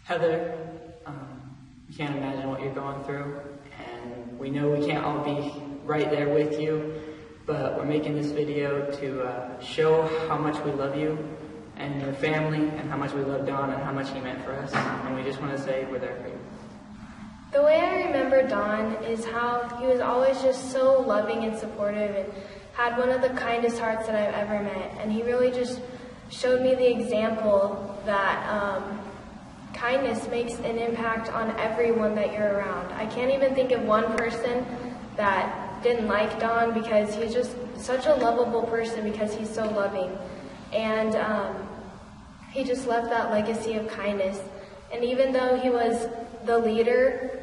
Heather, you can't imagine what you're going through, and we know we can't all be right there with you, but we're making this video to show how much we love you and your family, and how much we love Don and how much he meant for us, and we just want to say we're there for you. The way I remember Don is how he was always just so loving and supportive and had one of the kindest hearts that I've ever met. And he really just showed me the example that kindness makes an impact on everyone that you're around. I can't even think of one person that didn't like Don, because he's just such a lovable person because he's so loving. And he just left that legacy of kindness. And even though he was the leader,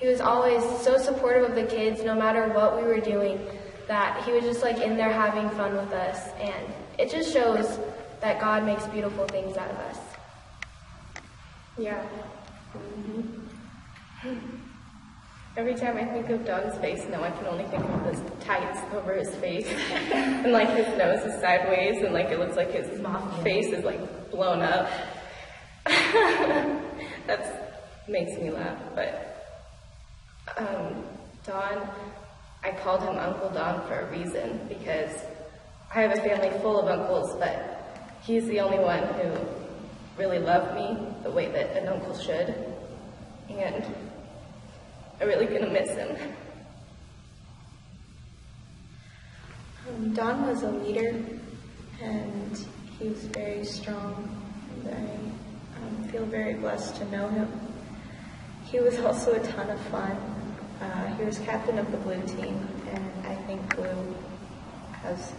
he was always so supportive of the kids no matter what we were doing, that he was just like in there having fun with us. And it just shows that God makes beautiful things out of us. Yeah. Every time I think of Don's face now, I can only think of the tights over his face. And like his nose is sideways, and like it looks like his face is like blown up. That makes me laugh. But Don, I called him Uncle Don for a reason, because I have a family full of uncles, but he's the only one who really loved me the way that an uncle should. And I'm really gonna miss him. Don was a leader, and he was very strong, and I feel very blessed to know him. He was also a ton of fun. He was captain of the blue team, and I think blue has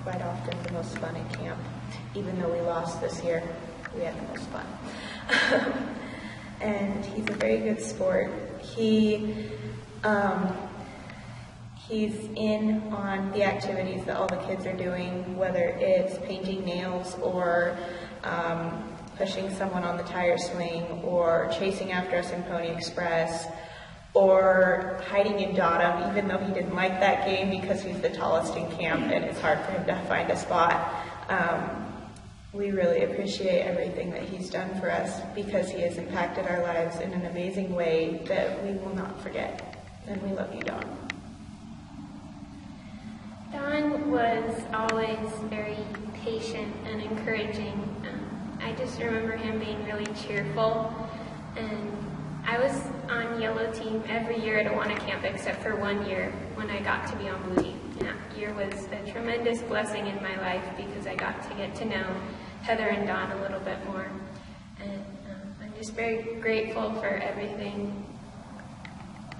quite often the most fun at camp. Even though we lost this year, we had the most fun. And he's a very good sport. He's in on the activities that all the kids are doing, whether it's painting nails or pushing someone on the tire swing, or chasing after us in Pony Express, or hiding in Dottom, even though he didn't like that game because he's the tallest in camp and it's hard for him to find a spot. We really appreciate everything that he's done for us, because he has impacted our lives in an amazing way that we will not forget. And we love you, Don. Don was always very patient and encouraging. I just remember him being really cheerful. And I was on yellow team every year at Awana Camp except for 1 year when I got to be on blue team. And that year was a tremendous blessing in my life, because I got to get to know Heather and Don a little bit more. And I'm just very grateful for everything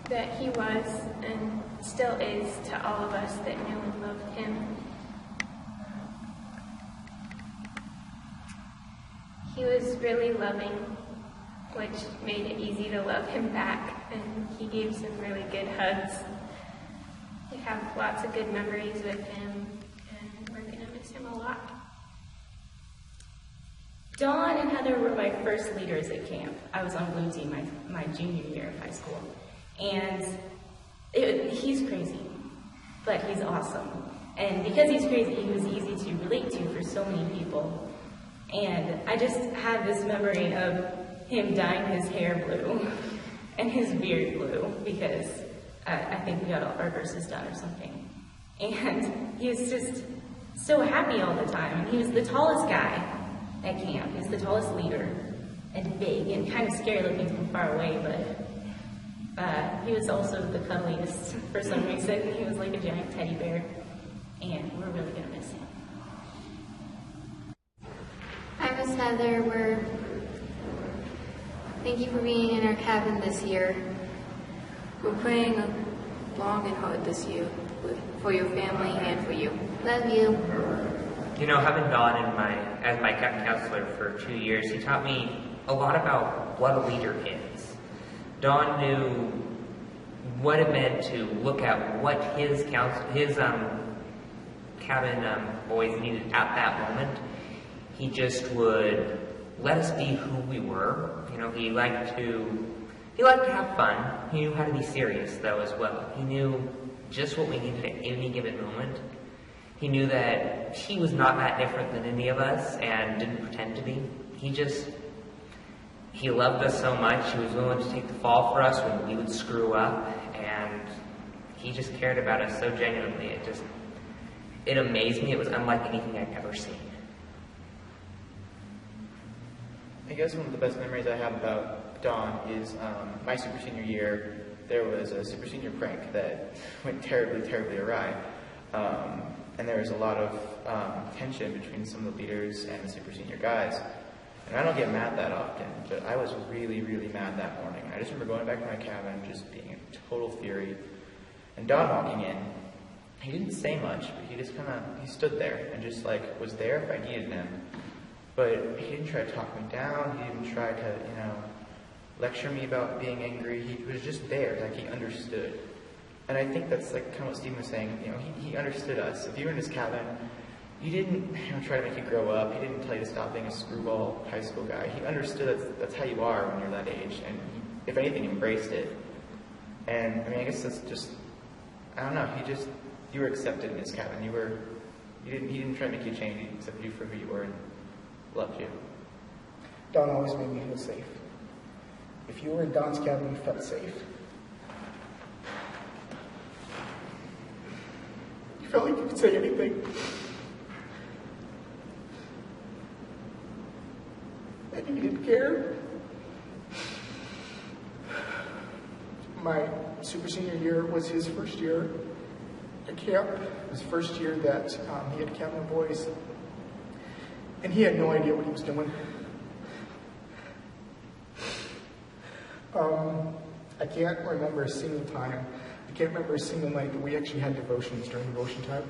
that he was and still is to all of us that knew and loved him. He was really loving, which made it easy to love him back, and he gave some really good hugs. We have lots of good memories with him, and we're going to miss him a lot. Don and Heather were my first leaders at camp. I was on blue team my junior year of high school. And he's crazy, but he's awesome. And because he's crazy, he was easy to relate to for so many people. And I just have this memory of him dyeing his hair blue and his beard blue, because I think we got all our verses done or something. And he was just so happy all the time. And he was the tallest guy at camp. He was the tallest leader, and big and kind of scary looking from far away, but he was also the cuddliest for some reason. He was like a giant teddy bear, and we're really gonna miss him. Hi, Miss Heather. Thank you for being in our cabin this year. We're praying long and hard this year for your family and for you. Love you. You know, having Don as my captain counselor for 2 years, he taught me a lot about what a leader is. Don knew what it meant to look at what his cabin boys needed at that moment. He just would let us be who we were. You know, he liked to have fun. He knew how to be serious, though, as well. He knew just what we needed at any given moment. He knew that he was not that different than any of us and didn't pretend to be. He just he loved us so much, he was willing to take the fall for us when we would screw up, and he just cared about us so genuinely. It amazed me. It was unlike anything I'd ever seen. I guess one of the best memories I have about Don is my super senior year. There was a super senior prank that went terribly, terribly awry. And there was a lot of tension between some of the leaders and the super senior guys. And I don't get mad that often, but I was really, really mad that morning. I just remember going back to my cabin, just being in total fury. And Don walking in, he didn't say much, but he just he stood there and just like was there if I needed him. But he didn't try to talk me down. He didn't try to, lecture me about being angry. He was just there, like he understood. And I think that's like kind of what Stephen was saying. He understood us. If you were in his cabin, he didn't try to make you grow up. He didn't tell you to stop being a screwball high school guy. He understood that's how you are when you're that age, and he, if anything, embraced it. And I guess that's just, I don't know. You were accepted in his cabin. He didn't try to make you change. He accepted you for who you were and loved you. Don always made me feel safe. If you were in Don's cabin, you felt safe. You felt like you could say anything. And you didn't care. My super senior year was his first year at camp. It was the first year that he had cabin boys. And he had no idea what he was doing. I can't remember a single time. I can't remember a single night that we actually had devotions during devotion time.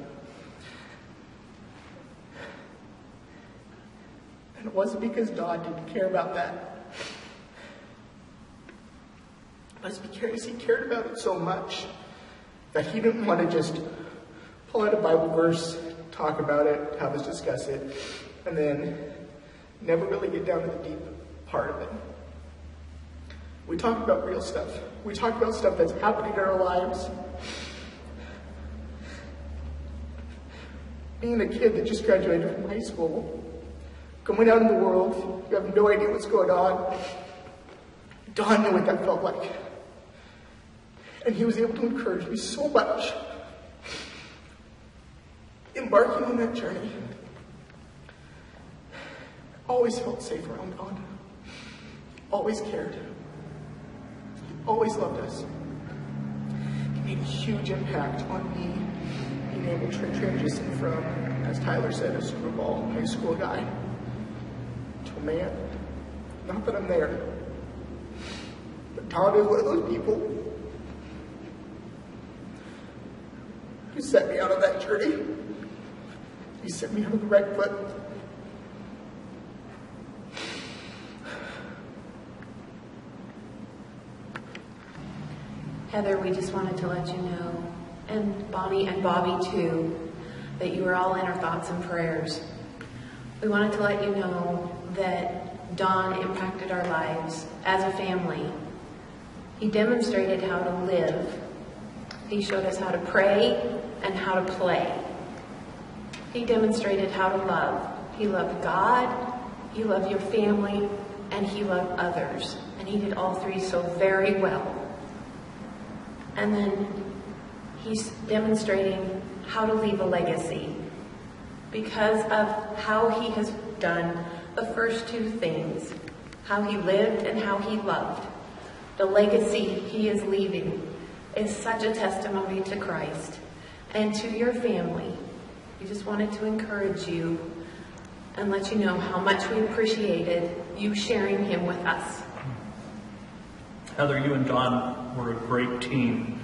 And it wasn't because Don didn't care about that. It was because he cared about it so much that he didn't want to just pull out a Bible verse, talk about it, have us discuss it, and then never really get down to the deep part of it. We talk about real stuff. We talk about stuff that's happening in our lives. Being a kid that just graduated from high school, going out in the world, you have no idea what's going on. Don knew what that felt like. And he was able to encourage me so much. Embarking on that journey, always felt safe around Don. Always cared. Always loved us. He made a huge impact on me being able to transition from, as Tyler said, a screwball high school guy to a man. Not that I'm there, but Don is one of those people who set me out on that journey. He set me on the right foot. Heather, we just wanted to let you know, and Bonnie and Bobby too, that you are all in our thoughts and prayers. We wanted to let you know that Don impacted our lives as a family. He demonstrated how to live. He showed us how to pray and how to play. He demonstrated how to love. He loved God, he loved your family, and he loved others. And he did all three so very well. And then he's demonstrating how to leave a legacy because of how he has done the first two things, how he lived and how he loved. The legacy he is leaving is such a testimony to Christ and to your family. We just wanted to encourage you and let you know how much we appreciated you sharing him with us. Heather, you and Don were a great team,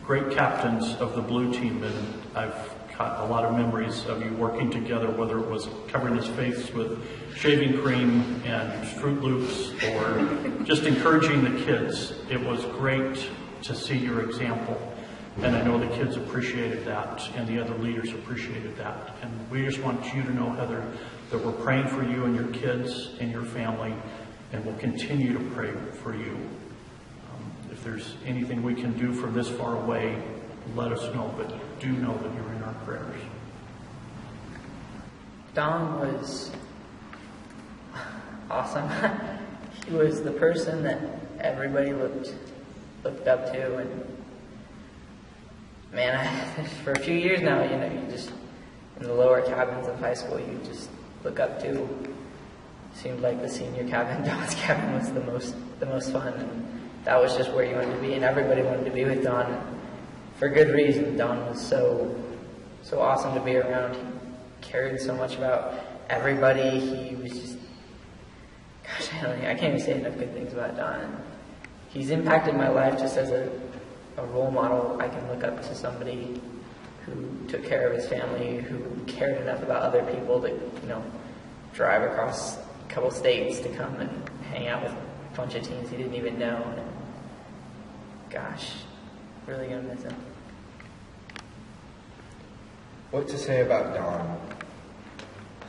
great captains of the blue team, and I've got a lot of memories of you working together, whether it was covering his face with shaving cream and Fruit Loops or just encouraging the kids. It was great to see your example, and I know the kids appreciated that and the other leaders appreciated that. And we just want you to know, Heather, that we're praying for you and your kids and your family, and we'll continue to pray for you. If there's anything we can do from this far away, let us know, but do know that you're in our prayers. Don was awesome. He was the person that everybody looked up to, and man, for a few years now, you know, you just, in the lower cabins of high school, you just look up to. Seemed like the senior cabin, Don's cabin, was the most fun, and that was just where you wanted to be, and everybody wanted to be with Don, and for good reason. Don was so awesome to be around. He cared so much about everybody. He was just, gosh, I can't even say enough good things about Don. He's impacted my life just as a role model. I can look up to somebody who took care of his family, who cared enough about other people to, you know, drive across a couple states to come and hang out with a bunch of teens he didn't even know. And gosh, really gonna miss him. What to say about Don?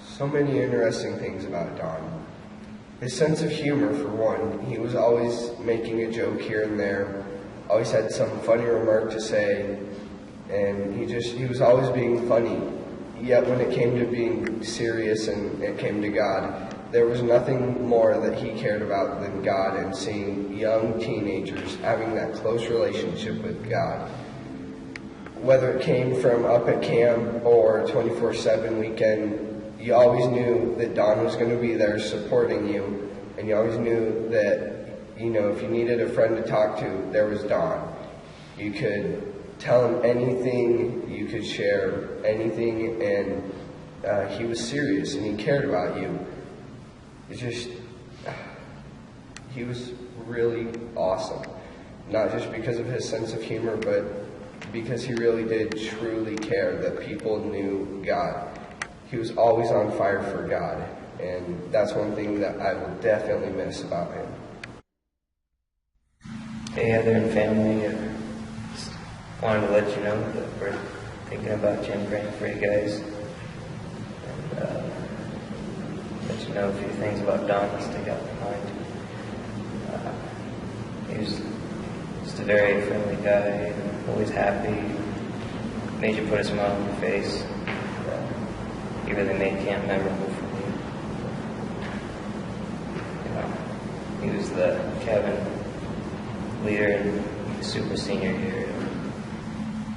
So many interesting things about Don. His sense of humor, for one. He was always making a joke here and there, always had some funny remark to say, and he was always being funny. Yet when it came to being serious and it came to God, there was nothing more that he cared about than God and seeing young teenagers having that close relationship with God. Whether it came from up at camp or 24/7 weekend, you always knew that Don was going to be there supporting you, and you always knew that, you know, if you needed a friend to talk to, there was Don. You could tell him anything, you could share anything, and he was serious and he cared about you. He was really awesome. Not just because of his sense of humor, but because he really did truly care that people knew God. He was always on fire for God, and that's one thing that I will definitely miss about him. Hey, Heather and family, just wanted to let you know that we're thinking about you and praying for you guys. And let you know a few things about Don that stick out in my mind. He was just a very friendly guy, and always happy, made you put a smile on your face. He really made camp memorable for me. You know, he was the cabin leader and super senior year.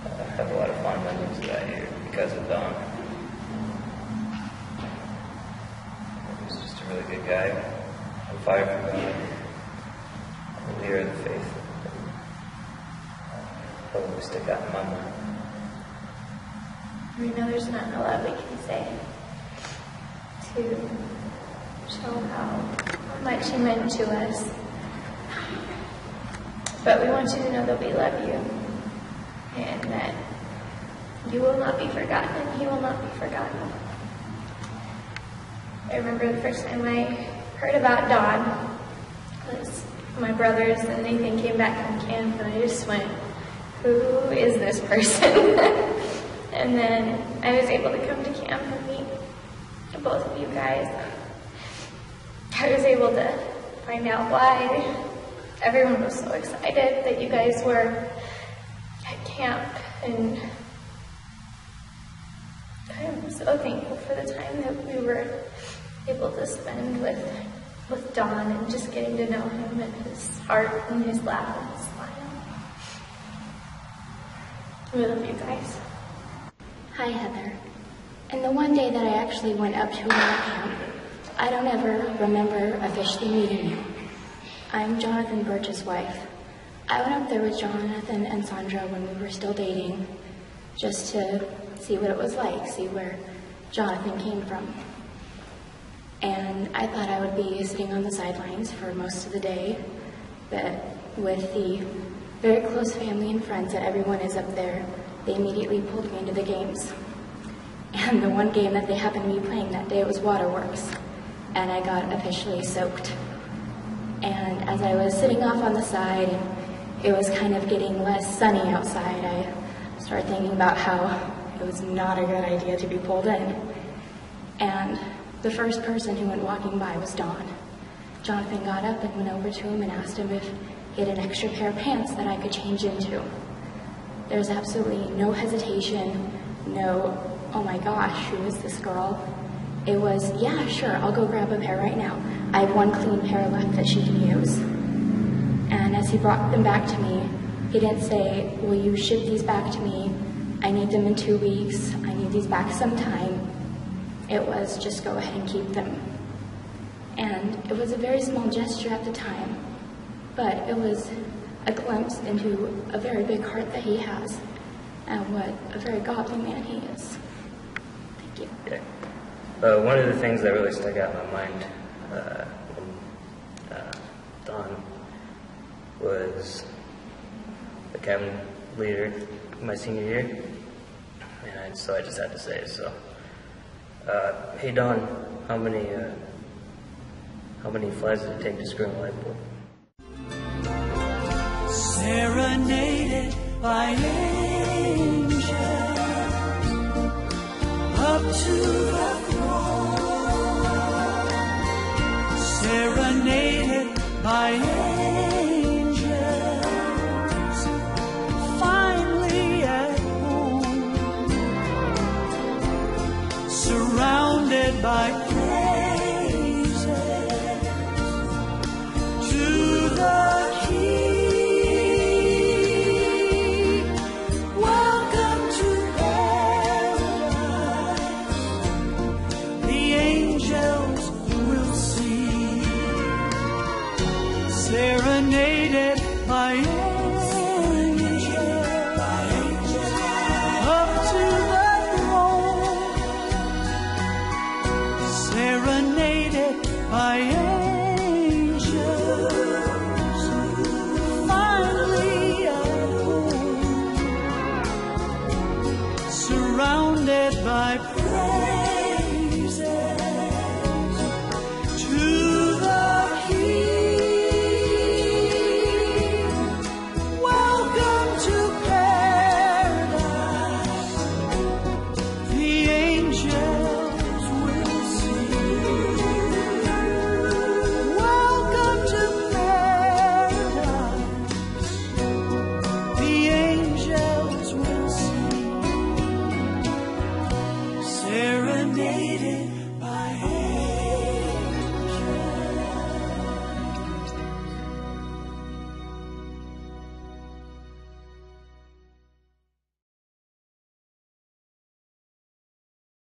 I have a lot of fond memories of that year because of Don. He was just a really good guy, on fire for God, a leader of the faith. Probably stick out in my mind. We know there's not a lot we can say to show how much he meant to us. But we want you to know that we love you and that you will not be forgotten and he will not be forgotten. I remember the first time I heard about Don was my brothers and Nathan came back from camp, and I just went, who is this person? And then I was able to come to camp and meet both of you guys. I was able to find out why everyone was so excited that you guys were at camp, and I'm so thankful for the time that we were able to spend with Don and just getting to know him and his heart and his laugh and his smile. We love you guys. Hi, Heather. And the one day that I actually went up to him at camp, I don't ever remember officially meeting you. I'm Jonathan Birch's wife. I went up there with Jonathan and Sandra when we were still dating, just to see what it was like, see where Jonathan came from. And I thought I would be sitting on the sidelines for most of the day, but with the very close family and friends that everyone is up there, they immediately pulled me into the games. And the one game that they happened to be playing that day was Waterworks, and I got officially soaked. And as I was sitting off on the side, and it was kind of getting less sunny outside, I started thinking about how it was not a good idea to be pulled in. And the first person who went walking by was Don. Jonathan got up and went over to him and asked him if he had an extra pair of pants that I could change into. There's absolutely no hesitation, no, oh my gosh, who is this girl? it was, yeah, sure, I'll go grab a pair right now. I have one clean pair left that she can use. And as he brought them back to me, he didn't say, will you ship these back to me? I need them in 2 weeks. I need these back sometime. It was just go ahead and keep them. And it was a very small gesture at the time, but it was a glimpse into a very big heart that he has and what a very godly man he is. Thank you. Okay. One of the things that really stuck out in my mind when Don was the cabin leader my senior year, and so I just had to say it. So, hey Don, how many flies did it take to screw in a light bulb? Serenaded by angels up to the throne. Serenaded by angels, finally at home. Surrounded by praises to the King. Welcome to paradise. The angels will sing. Serenaded by angels, up to the throne. Serenaded by angels, finally at home. Surrounded by praise